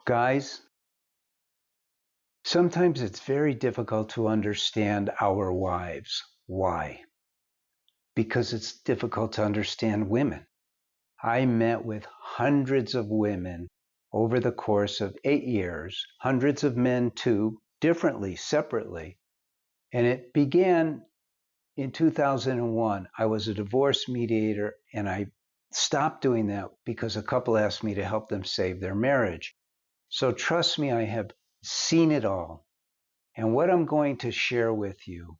Guys, sometimes it's very difficult to understand our wives. Why? Because it's difficult to understand women. I met with hundreds of women over the course of 8 years, hundreds of men too, differently, separately. And it began in 2001. I was a divorce mediator, and I stopped doing that because a couple asked me to help them save their marriage. So trust me, I have seen it all. And what I'm going to share with you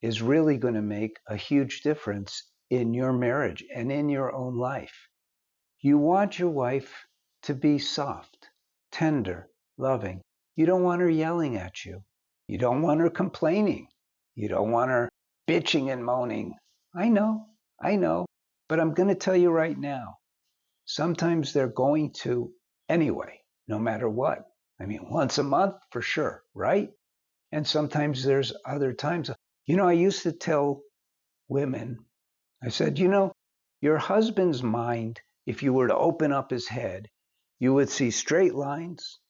is really going to make a huge difference in your marriage and in your own life. You want your wife to be soft, tender, loving. You don't want her yelling at you. You don't want her complaining. You don't want her bitching and moaning. I know. But I'm going to tell you right now, sometimes they're going to anyway, no matter what. I mean, once a month for sure, right? And sometimes there's other times. I used to tell women, I said, your husband's mind, if you were to open up his head, you would see straight lines,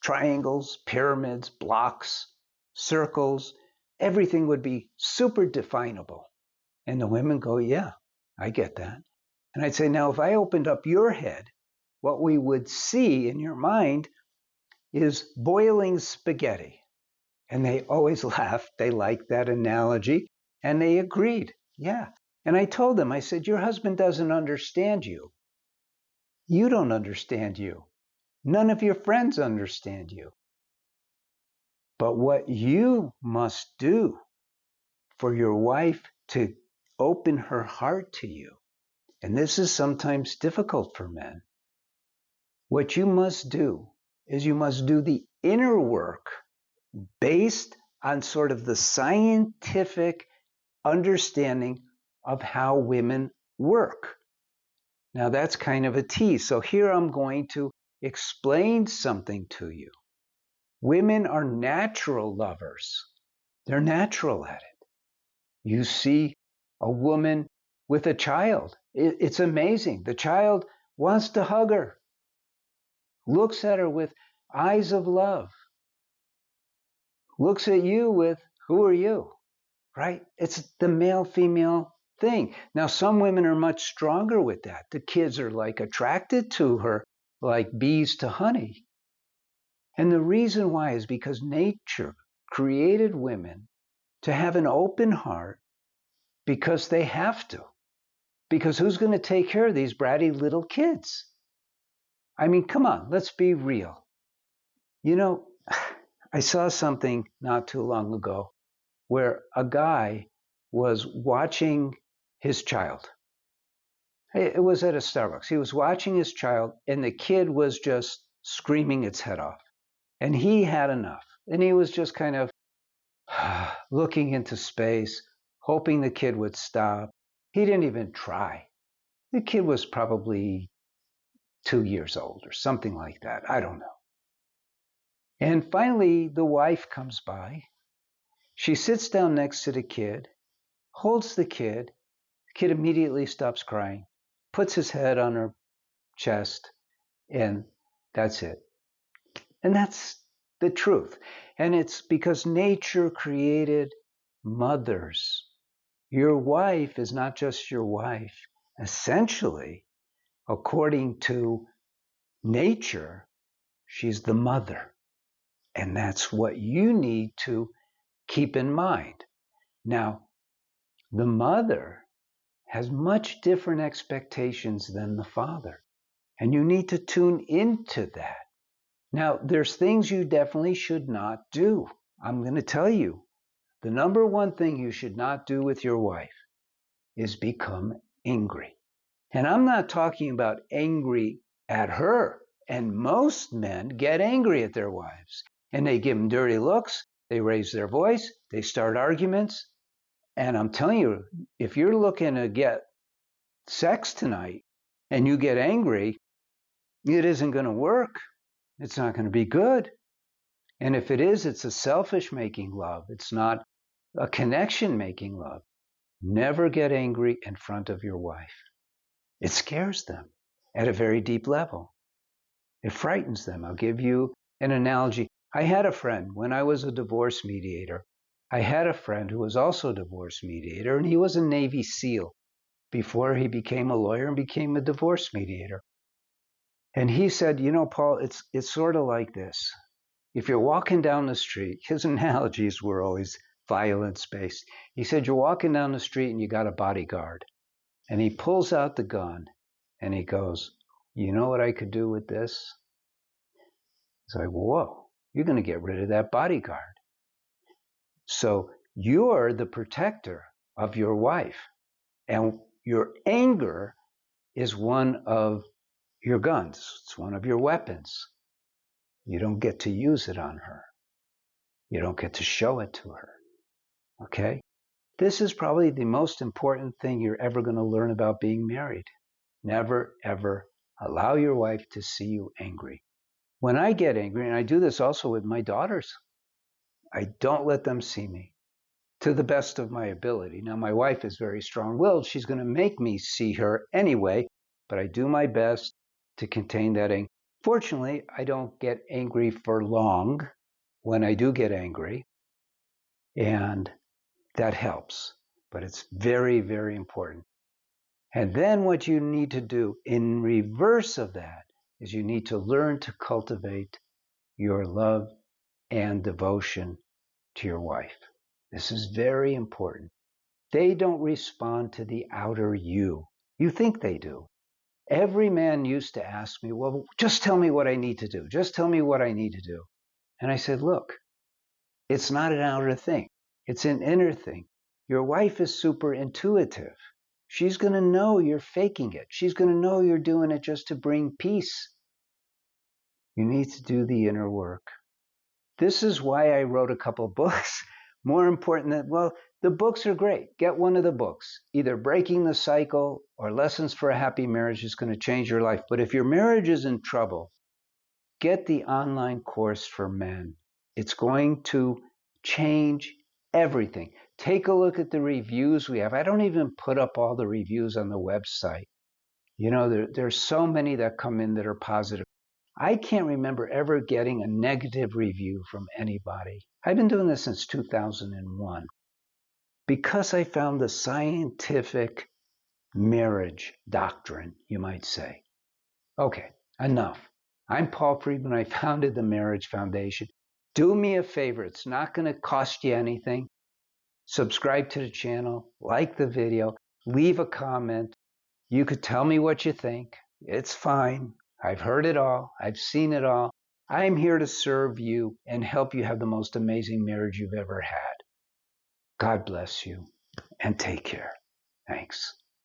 triangles, pyramids, blocks, circles. Everything would be super definable. And the women go, yeah, I get that. And I'd say, now, if I opened up your head, what we would see in your mind is boiling spaghetti. And they always laughed. They liked that analogy. And they agreed. Yeah. And I told them, I said, your husband doesn't understand you. You don't understand you. None of your friends understand you. But what you must do for your wife to open her heart to you, and this is sometimes difficult for men, what you must do is you must do the inner work based on sort of the scientific understanding of how women work. Now that's kind of a tease. So here I'm going to explain something to you. Women are natural lovers. They're natural at it. You see a woman with a child. It's amazing. The child wants to hug her, looks at her with eyes of love, looks at you with, who are you? Right? It's the male-female thing. Now, some women are much stronger with that. The kids are like attracted to her like bees to honey. And the reason why is because nature created women to have an open heart because they have to. Because who's going to take care of these bratty little kids? I mean, come on, let's be real. I saw something not too long ago where a guy was watching his child. It was at a Starbucks. He was watching his child, and the kid was just screaming its head off. And he had enough. And he was just kind of looking into space, hoping the kid would stop. He didn't even try. The kid was probably 2 years old or something like that. I don't know. And finally, the wife comes by. She sits down next to the kid, holds the kid. The kid immediately stops crying, puts his head on her chest, and that's it. And that's the truth. And it's because nature created mothers. Your wife is not just your wife. Essentially, according to nature, she's the mother. And that's what you need to keep in mind. Now, the mother has much different expectations than the father. And you need to tune into that. Now, there's things you definitely should not do. I'm going to tell you, the number one thing you should not do with your wife is become angry. And I'm not talking about angry at her. And most men get angry at their wives. And they give them dirty looks. They raise their voice. They start arguments. And I'm telling you, if you're looking to get sex tonight and you get angry, it isn't going to work. It's not going to be good. And if it is, it's a selfish making love. It's not a connection making love. Never get angry in front of your wife. It scares them at a very deep level. It frightens them. I'll give you an analogy. I had a friend when I was a divorce mediator. I had a friend who was also a divorce mediator, and he was a Navy SEAL before he became a lawyer and became a divorce mediator. And he said, you know, Paul, it's sort of like this. If you're walking down the street, his analogies were always violence-based. He said, you're walking down the street and you got a bodyguard. And he pulls out the gun and he goes, you know what I could do with this? It's like, whoa, you're going to get rid of that bodyguard. So you're the protector of your wife. And your anger is one of your guns. It's one of your weapons. You don't get to use it on her. You don't get to show it to her. Okay? This is probably the most important thing you're ever going to learn about being married. Never, ever allow your wife to see you angry. When I get angry, and I do this also with my daughters, I don't let them see me to the best of my ability. Now, my wife is very strong-willed. She's going to make me see her anyway, but I do my best to contain that anger. Fortunately, I don't get angry for long when I do get angry, and that helps, but it's very, very important. And then what you need to do in reverse of that is you need to learn to cultivate your love and devotion to your wife. This is very important. They don't respond to the outer you. You think they do. Every man used to ask me, well, just tell me what I need to do. Just tell me what I need to do. And I said, look, it's not an outer thing. It's an inner thing. Your wife is super intuitive. She's going to know you're faking it. She's going to know you're doing it just to bring peace. You need to do the inner work. This is why I wrote a couple books. More important than, well, the books are great. Get one of the books. Either Breaking the Cycle or Lessons for a Happy Marriage is going to change your life. But if your marriage is in trouble, get the online course for men. It's going to change everything. Take a look at the reviews we have. I don't even put up all the reviews on the website. You know, there's so many that come in that are positive. I can't remember ever getting a negative review from anybody. I've been doing this since 2001 because I found the scientific marriage doctrine, you might say. Okay, enough. I'm Paul Friedman. I founded the Marriage Foundation. Do me a favor. It's not going to cost you anything. Subscribe to the channel, like the video, leave a comment. You could tell me what you think. It's fine. I've heard it all. I've seen it all. I'm here to serve you and help you have the most amazing marriage you've ever had. God bless you and take care. Thanks.